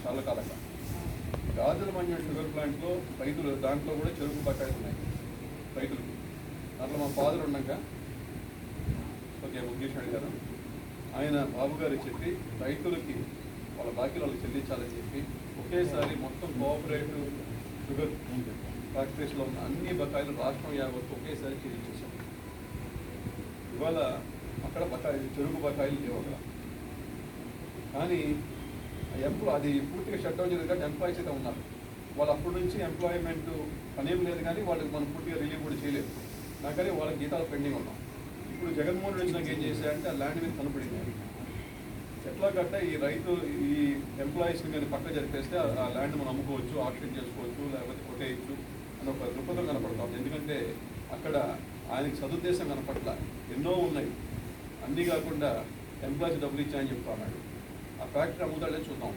చాలా కాలంగా. గాజుల మంజం షుగర్ ప్లాంట్లో రైతులు దాంట్లో కూడా చెరుకు బకాయిలు ఉన్నాయి రైతులకి. దాంట్లో మా ఫాదర్ ఉండగా ఓకే ముఖేష్ గారు ఆయన బాబు గారికి చెప్పి రైతులకి వాళ్ళ బాకీలు వాళ్ళకి చెల్లించాలని చెప్పి ఒకేసారి మొత్తం కోఆపరేటివ్ షుగర్ ఫ్యాక్టరీస్లో ఉన్న అన్ని బకాయిలు రాష్ట్రం యావత్తు ఒకేసారి చెల్లించేశాం. ఇవాళ అక్కడ బకాయిలు చెరుకు బకాయిలు లేవు అక్కడ. కానీ అది పూర్తిగా షట్ డౌన్ జరిగింది కాబట్టి ఎంప్లాయీస్ అయితే ఉన్నారు. వాళ్ళు అప్పటి నుంచి ఎంప్లాయ్మెంట్ పనేం లేదు, కానీ వాళ్ళకి మనం పూర్తిగా రిలీవ్ కూడా చేయలేదు. కానీ వాళ్ళకి జీతాలు పెండింగ్ ఉన్నాం. ఇప్పుడు జగన్మోహన్ రెడ్డి నాకు ఏం చేశారంటే ఆ ల్యాండ్ మీద కనపడింది. ఎట్లా గట్ట ఈ రైతు ఈ ఎంప్లాయీస్ని కానీ పక్క జరిపేస్తే ఆ ల్యాండ్ మనం అమ్ముకోవచ్చు, ఆప్షన్ చేసుకోవచ్చు, లేకపోతే కొట్టేయచ్చు అని ఒక దృక్పథం కనపడతాం. ఎందుకంటే అక్కడ ఆయనకి సదుద్దేశం కనపట్ల ఎన్నో ఉన్నాయి. అన్నీ కాకుండా ఎంప్లాయీస్ డబ్బులు ఇచ్చాయని చెప్తా అన్నాడు. ఆ ఫ్యాక్టరీ అమ్ముతాడని చూద్దాం.